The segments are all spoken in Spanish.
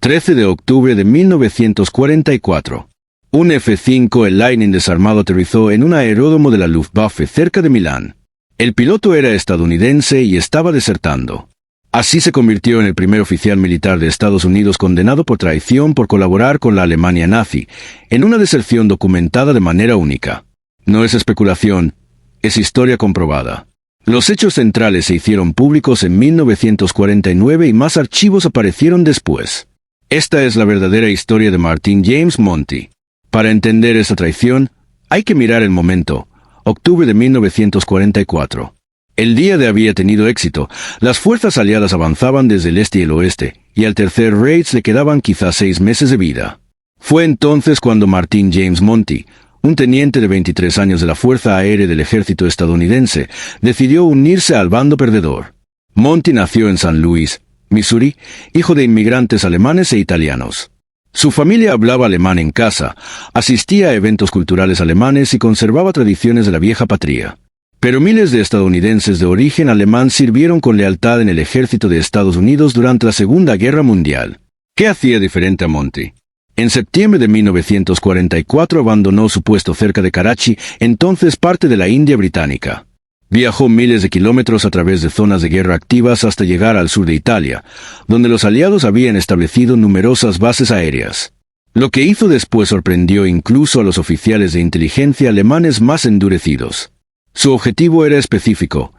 13 de octubre de 1944. Un F-5 el Lightning desarmado aterrizó en un aeródromo de la Luftwaffe cerca de Milán. El piloto era estadounidense y estaba desertando. Así se convirtió en el primer oficial militar de Estados Unidos condenado por traición por colaborar con la Alemania nazi, en una deserción documentada de manera única. No es especulación, es historia comprobada. Los hechos centrales se hicieron públicos en 1949 y más archivos aparecieron después. Esta es la verdadera historia de Martin James Monty. Para entender esa traición, hay que mirar el momento, octubre de 1944. El día de había tenido éxito, las fuerzas aliadas avanzaban desde el este y el oeste, y al Tercer Reich le quedaban quizás 6 meses de vida. Fue entonces cuando Martin James Monty, un teniente de 23 años de la Fuerza Aérea del Ejército estadounidense, decidió unirse al bando perdedor. Monty nació en San Luis, Missouri, hijo de inmigrantes alemanes e italianos. Su familia hablaba alemán en casa, asistía a eventos culturales alemanes y conservaba tradiciones de la vieja patria. Pero miles de estadounidenses de origen alemán sirvieron con lealtad en el ejército de Estados Unidos durante la Segunda Guerra Mundial. ¿Qué hacía diferente a Monty? En septiembre de 1944 abandonó su puesto cerca de Karachi, entonces parte de la India británica. Viajó miles de kilómetros a través de zonas de guerra activas hasta llegar al sur de Italia, donde los aliados habían establecido numerosas bases aéreas. Lo que hizo después sorprendió incluso a los oficiales de inteligencia alemanes más endurecidos. Su objetivo era específico,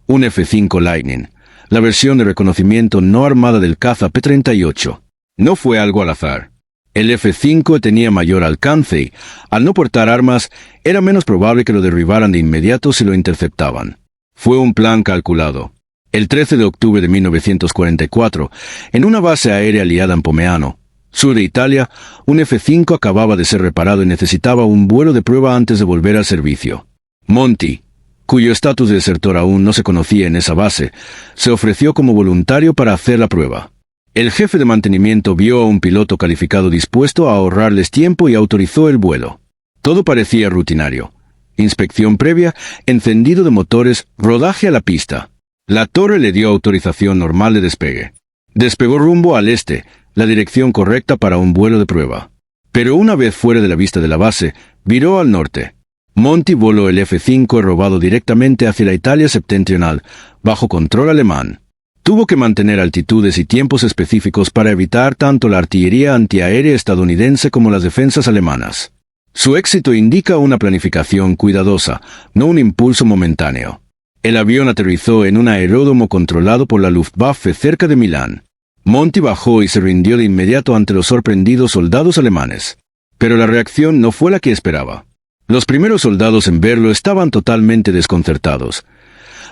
un F-5 Lightning, la versión de reconocimiento no armada del caza P-38. No fue algo al azar. El F-5 tenía mayor alcance y, al no portar armas, era menos probable que lo derribaran de inmediato si lo interceptaban. Fue un plan calculado. El 13 de octubre de 1944, en una base aérea aliada en Pomeano, sur de Italia, un F-5 acababa de ser reparado y necesitaba un vuelo de prueba antes de volver al servicio. Monty, cuyo estatus de desertor aún no se conocía en esa base, se ofreció como voluntario para hacer la prueba. El jefe de mantenimiento vio a un piloto calificado dispuesto a ahorrarles tiempo y autorizó el vuelo. Todo parecía rutinario. Inspección previa, encendido de motores, rodaje a la pista. La torre le dio autorización normal de despegue. Despegó rumbo al este, la dirección correcta para un vuelo de prueba. Pero una vez fuera de la vista de la base, viró al norte. Monty voló el F-5 robado directamente hacia la Italia septentrional, bajo control alemán. Tuvo que mantener altitudes y tiempos específicos para evitar tanto la artillería antiaérea estadounidense como las defensas alemanas. Su éxito indica una planificación cuidadosa, no un impulso momentáneo. El avión aterrizó en un aeródromo controlado por la Luftwaffe cerca de Milán. Monty bajó y se rindió de inmediato ante los sorprendidos soldados alemanes. Pero la reacción no fue la que esperaba. Los primeros soldados en verlo estaban totalmente desconcertados.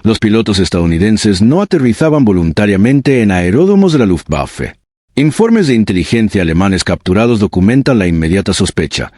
Los pilotos estadounidenses no aterrizaban voluntariamente en aeródromos de la Luftwaffe. Informes de inteligencia alemanes capturados documentan la inmediata sospecha.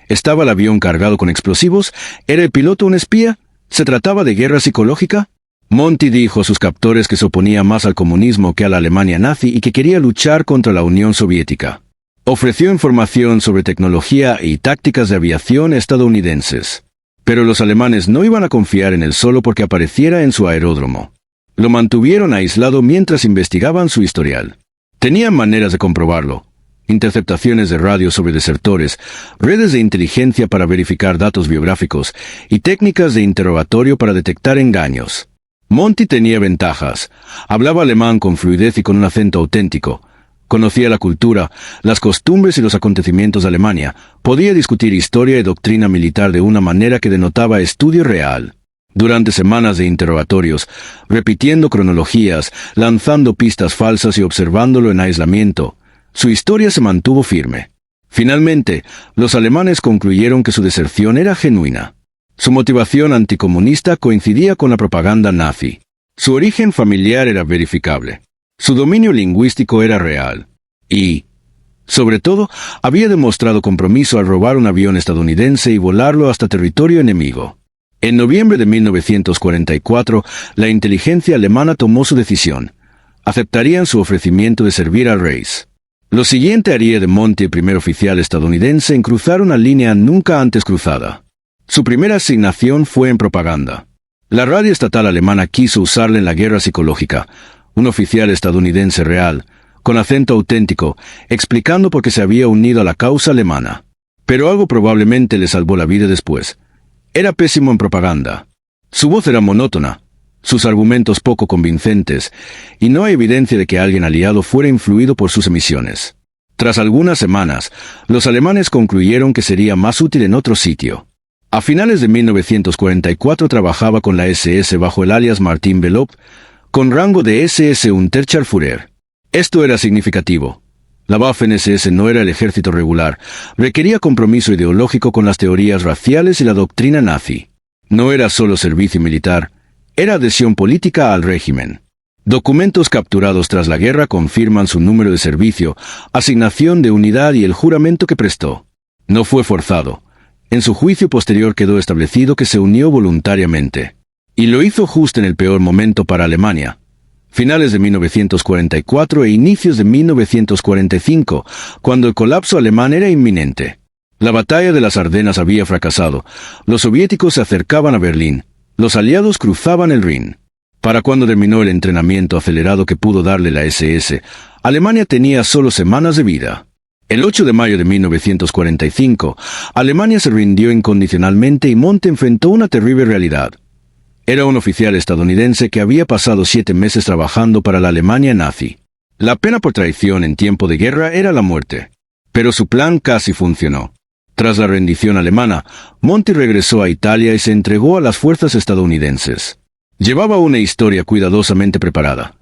¿Estaba el avión cargado con explosivos? ¿Era el piloto un espía? ¿Se trataba de guerra psicológica? Monty dijo a sus captores que se oponía más al comunismo que a la Alemania nazi y que quería luchar contra la Unión Soviética. Ofreció información sobre tecnología y tácticas de aviación estadounidenses. Pero los alemanes no iban a confiar en él solo porque apareciera en su aeródromo. Lo mantuvieron aislado mientras investigaban su historial. Tenían maneras de comprobarlo. Interceptaciones de radio sobre desertores, redes de inteligencia para verificar datos biográficos y técnicas de interrogatorio para detectar engaños. Monty tenía ventajas. Hablaba alemán con fluidez y con un acento auténtico. Conocía la cultura, las costumbres y los acontecimientos de Alemania. Podía discutir historia y doctrina militar de una manera que denotaba estudio real. Durante semanas de interrogatorios, repitiendo cronologías, lanzando pistas falsas y observándolo en aislamiento, su historia se mantuvo firme. Finalmente, los alemanes concluyeron que su deserción era genuina. Su motivación anticomunista coincidía con la propaganda nazi. Su origen familiar era verificable. Su dominio lingüístico era real. Y, sobre todo, había demostrado compromiso al robar un avión estadounidense y volarlo hasta territorio enemigo. En noviembre de 1944, la inteligencia alemana tomó su decisión. Aceptarían su ofrecimiento de servir al Reich. Lo siguiente haría de Monty el primer oficial estadounidense en cruzar una línea nunca antes cruzada. Su primera asignación fue en propaganda. La radio estatal alemana quiso usarla en la guerra psicológica. Un oficial estadounidense real, con acento auténtico, explicando por qué se había unido a la causa alemana. Pero algo probablemente le salvó la vida después. Era pésimo en propaganda. Su voz era monótona, sus argumentos poco convincentes, y no hay evidencia de que alguien aliado fuera influido por sus emisiones. Tras algunas semanas, los alemanes concluyeron que sería más útil en otro sitio. A finales de 1944 trabajaba con la SS bajo el alias Martin Belop, con rango de SS Unterscharführer. Esto era significativo. La Waffen-SS no era el ejército regular, requería compromiso ideológico con las teorías raciales y la doctrina nazi. No era solo servicio militar, era adhesión política al régimen. Documentos capturados tras la guerra confirman su número de servicio, asignación de unidad y el juramento que prestó. No fue forzado. En su juicio posterior quedó establecido que se unió voluntariamente. Y lo hizo justo en el peor momento para Alemania. Finales de 1944 e inicios de 1945, cuando el colapso alemán era inminente. La batalla de las Ardenas había fracasado, los soviéticos se acercaban a Berlín, los aliados cruzaban el Rin. Para cuando terminó el entrenamiento acelerado que pudo darle la SS, Alemania tenía solo semanas de vida. El 8 de mayo de 1945, Alemania se rindió incondicionalmente y Monty enfrentó una terrible realidad. Era un oficial estadounidense que había pasado 7 meses trabajando para la Alemania nazi. La pena por traición en tiempo de guerra era la muerte. Pero su plan casi funcionó. Tras la rendición alemana, Monty regresó a Italia y se entregó a las fuerzas estadounidenses. Llevaba una historia cuidadosamente preparada.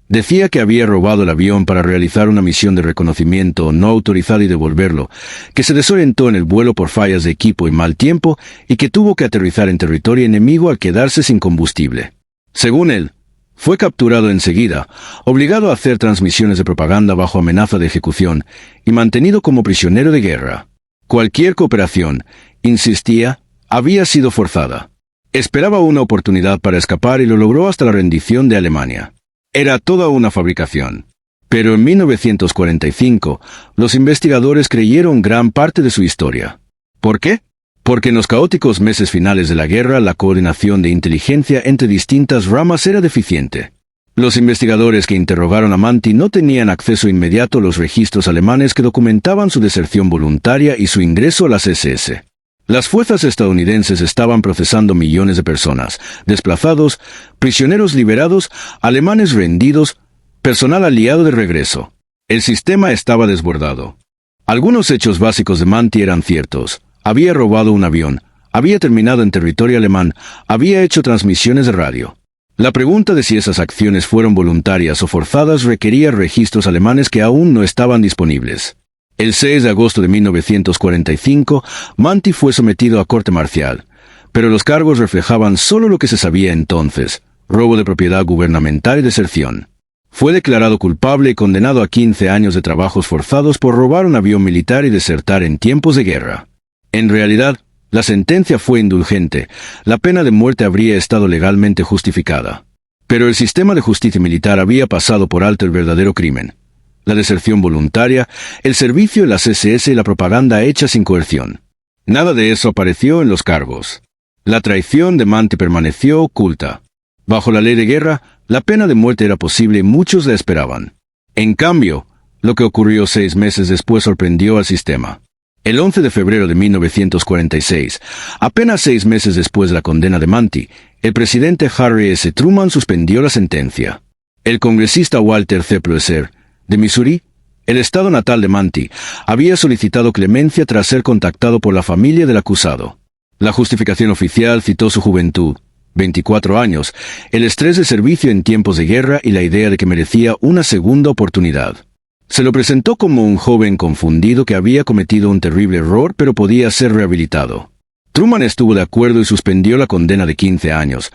Decía que había robado el avión para realizar una misión de reconocimiento no autorizada y devolverlo, que se desorientó en el vuelo por fallas de equipo y mal tiempo y que tuvo que aterrizar en territorio enemigo al quedarse sin combustible. Según él, fue capturado enseguida, obligado a hacer transmisiones de propaganda bajo amenaza de ejecución y mantenido como prisionero de guerra. Cualquier cooperación, insistía, había sido forzada. Esperaba una oportunidad para escapar y lo logró hasta la rendición de Alemania. Era toda una fabricación. Pero en 1945, los investigadores creyeron gran parte de su historia. ¿Por qué? Porque en los caóticos meses finales de la guerra, la coordinación de inteligencia entre distintas ramas era deficiente. Los investigadores que interrogaron a Monty no tenían acceso inmediato a los registros alemanes que documentaban su deserción voluntaria y su ingreso a las SS. Las fuerzas estadounidenses estaban procesando millones de personas, desplazados, prisioneros liberados, alemanes rendidos, personal aliado de regreso. El sistema estaba desbordado. Algunos hechos básicos de Monty eran ciertos. Había robado un avión, había terminado en territorio alemán, había hecho transmisiones de radio. La pregunta de si esas acciones fueron voluntarias o forzadas requería registros alemanes que aún no estaban disponibles. El 6 de agosto de 1945, Monty fue sometido a corte marcial, pero los cargos reflejaban solo lo que se sabía entonces: robo de propiedad gubernamental y deserción. Fue declarado culpable y condenado a 15 años de trabajos forzados por robar un avión militar y desertar en tiempos de guerra. En realidad, la sentencia fue indulgente, la pena de muerte habría estado legalmente justificada. Pero el sistema de justicia militar había pasado por alto el verdadero crimen: la deserción voluntaria, el servicio en las SS y la propaganda hecha sin coerción. Nada de eso apareció en los cargos. La traición de Monty permaneció oculta. Bajo la ley de guerra, la pena de muerte era posible y muchos la esperaban. En cambio, lo que ocurrió 6 meses después sorprendió al sistema. El 11 de febrero de 1946, apenas 6 meses después de la condena de Monty, el presidente Harry S. Truman suspendió la sentencia. El congresista Walter C. Ploesser, de Missouri, el estado natal de Monty, había solicitado clemencia tras ser contactado por la familia del acusado. La justificación oficial citó su juventud, 24 años, el estrés de servicio en tiempos de guerra y la idea de que merecía una segunda oportunidad. Se lo presentó como un joven confundido que había cometido un terrible error pero podía ser rehabilitado. Truman estuvo de acuerdo y suspendió la condena de 15 años,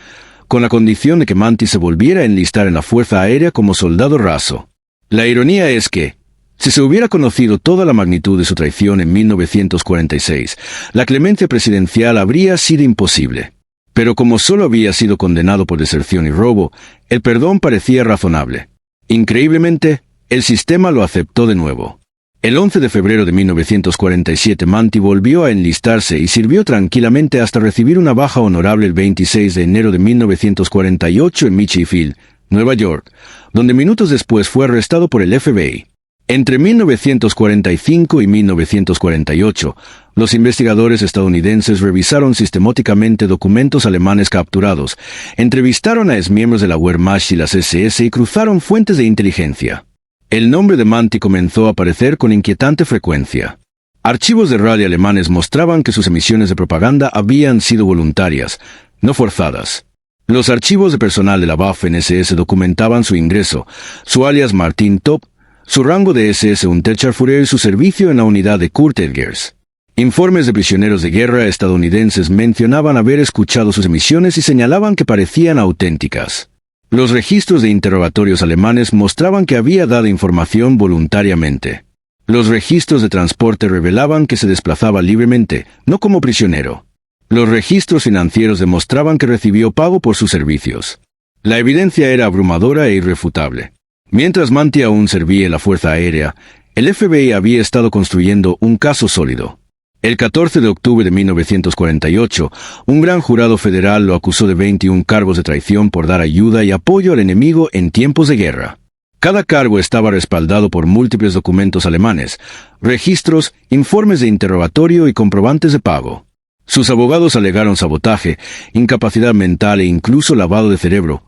con la condición de que Monty se volviera a enlistar en la Fuerza Aérea como soldado raso. La ironía es que, si se hubiera conocido toda la magnitud de su traición en 1946, la clemencia presidencial habría sido imposible. Pero como solo había sido condenado por deserción y robo, el perdón parecía razonable. Increíblemente, el sistema lo aceptó de nuevo. El 11 de febrero de 1947 Monty volvió a enlistarse y sirvió tranquilamente hasta recibir una baja honorable el 26 de enero de 1948 en Michigan, Nueva York, donde minutos después fue arrestado por el FBI. Entre 1945 y 1948, los investigadores estadounidenses revisaron sistemáticamente documentos alemanes capturados, entrevistaron a exmiembros de la Wehrmacht y las SS y cruzaron fuentes de inteligencia. El nombre de Manti comenzó a aparecer con inquietante frecuencia. Archivos de radio alemanes mostraban que sus emisiones de propaganda habían sido voluntarias, no forzadas. Los archivos de personal de la Waffen-SS documentaban su ingreso, su alias Martin Top, su rango de SS Unterscharführer y su servicio en la unidad de Kurt Elgers. Informes de prisioneros de guerra estadounidenses mencionaban haber escuchado sus emisiones y señalaban que parecían auténticas. Los registros de interrogatorios alemanes mostraban que había dado información voluntariamente. Los registros de transporte revelaban que se desplazaba libremente, no como prisionero. Los registros financieros demostraban que recibió pago por sus servicios. La evidencia era abrumadora e irrefutable. Mientras Manti aún servía en la Fuerza Aérea, el FBI había estado construyendo un caso sólido. El 14 de octubre de 1948, un gran jurado federal lo acusó de 21 cargos de traición por dar ayuda y apoyo al enemigo en tiempos de guerra. Cada cargo estaba respaldado por múltiples documentos alemanes, registros, informes de interrogatorio y comprobantes de pago. Sus abogados alegaron sabotaje, incapacidad mental e incluso lavado de cerebro,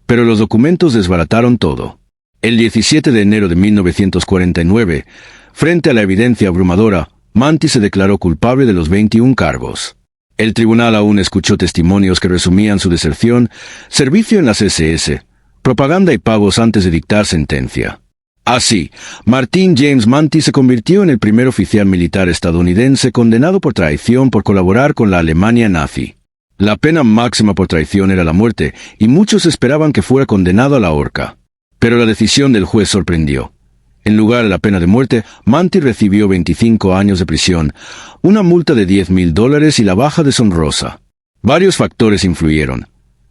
pero los documentos desbarataron todo. El 17 de enero de 1949, frente a la evidencia abrumadora, Manti se declaró culpable de los 21 cargos. El tribunal aún escuchó testimonios que resumían su deserción, servicio en las SS, propaganda y pagos antes de dictar sentencia. Así, Martin James Manti se convirtió en el primer oficial militar estadounidense condenado por traición por colaborar con la Alemania nazi. La pena máxima por traición era la muerte, y muchos esperaban que fuera condenado a la horca. Pero la decisión del juez sorprendió. En lugar de la pena de muerte, Manti recibió 25 años de prisión, una multa de $10,000 y la baja deshonrosa. Varios factores influyeron.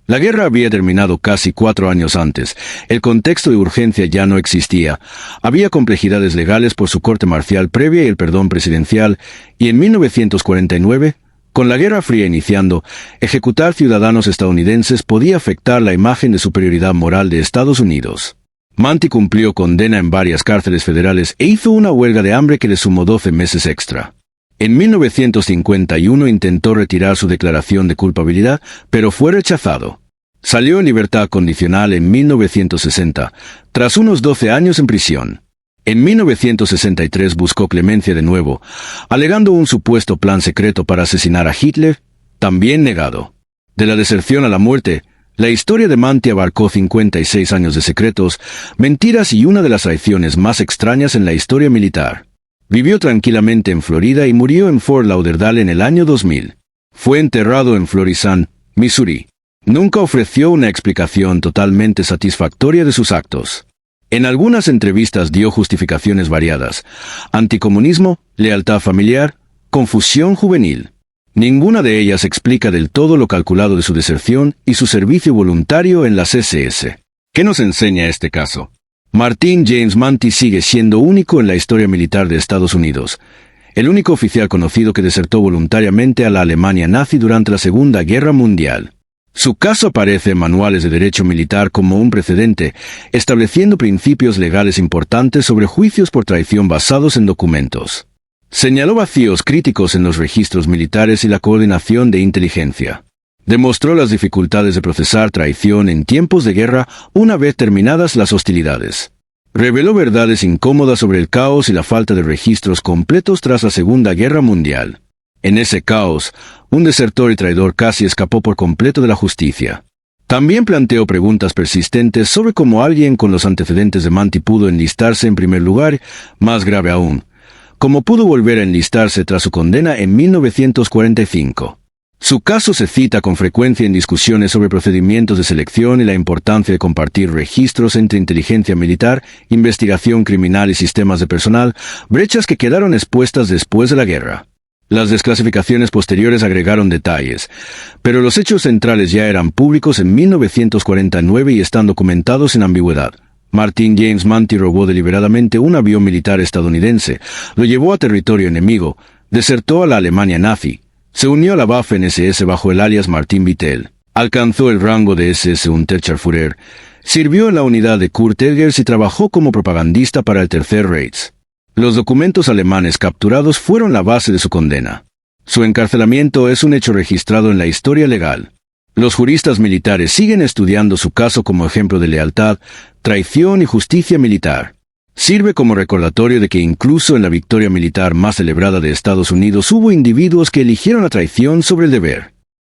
La guerra había terminado casi 4 años antes, el contexto de urgencia ya no existía, había complejidades legales por su corte marcial previa y el perdón presidencial, y en 1949, con la Guerra Fría iniciando, ejecutar ciudadanos estadounidenses podía afectar la imagen de superioridad moral de Estados Unidos. Manti cumplió condena en varias cárceles federales e hizo una huelga de hambre que le sumó 12 meses extra. En 1951 intentó retirar su declaración de culpabilidad, pero fue rechazado. Salió en libertad condicional en 1960, tras unos 12 años en prisión. En 1963 buscó clemencia de nuevo, alegando un supuesto plan secreto para asesinar a Hitler, también negado. De la deserción a la muerte, la historia de Manti abarcó 56 años de secretos, mentiras y una de las traiciones más extrañas en la historia militar. Vivió tranquilamente en Florida y murió en Fort Lauderdale en el año 2000. Fue enterrado en Florissant, Missouri. Nunca ofreció una explicación totalmente satisfactoria de sus actos. En algunas entrevistas dio justificaciones variadas: anticomunismo, lealtad familiar, confusión juvenil. Ninguna de ellas explica del todo lo calculado de su deserción y su servicio voluntario en las SS. ¿Qué nos enseña este caso? Martin James Manti sigue siendo único en la historia militar de Estados Unidos, el único oficial conocido que desertó voluntariamente a la Alemania nazi durante la Segunda Guerra Mundial. Su caso aparece en manuales de derecho militar como un precedente, estableciendo principios legales importantes sobre juicios por traición basados en documentos. Señaló vacíos críticos en los registros militares y la coordinación de inteligencia. Demostró las dificultades de procesar traición en tiempos de guerra una vez terminadas las hostilidades. Reveló verdades incómodas sobre el caos y la falta de registros completos tras la Segunda Guerra Mundial. En ese caos, un desertor y traidor casi escapó por completo de la justicia. También planteó preguntas persistentes sobre cómo alguien con los antecedentes de Manti pudo enlistarse en primer lugar, más grave aún, cómo pudo volver a enlistarse tras su condena en 1945. Su caso se cita con frecuencia en discusiones sobre procedimientos de selección y la importancia de compartir registros entre inteligencia militar, investigación criminal y sistemas de personal, brechas que quedaron expuestas después de la guerra. Las desclasificaciones posteriores agregaron detalles, pero los hechos centrales ya eran públicos en 1949 y están documentados sin ambigüedad. Martin James Manti robó deliberadamente un avión militar estadounidense, lo llevó a territorio enemigo, desertó a la Alemania nazi, se unió a la Waffen-SS bajo el alias Martin Vittel, alcanzó el rango de SS Unterscharführer, Sirvió en la unidad de Kurt Elgers y trabajó como propagandista para el Tercer Reich. Los documentos alemanes capturados fueron la base de su condena. Su encarcelamiento es un hecho registrado en la historia legal. Los juristas militares siguen estudiando su caso como ejemplo de lealtad, traición y justicia militar. Sirve como recordatorio de que incluso en la victoria militar más celebrada de Estados Unidos hubo individuos que eligieron la traición sobre el deber.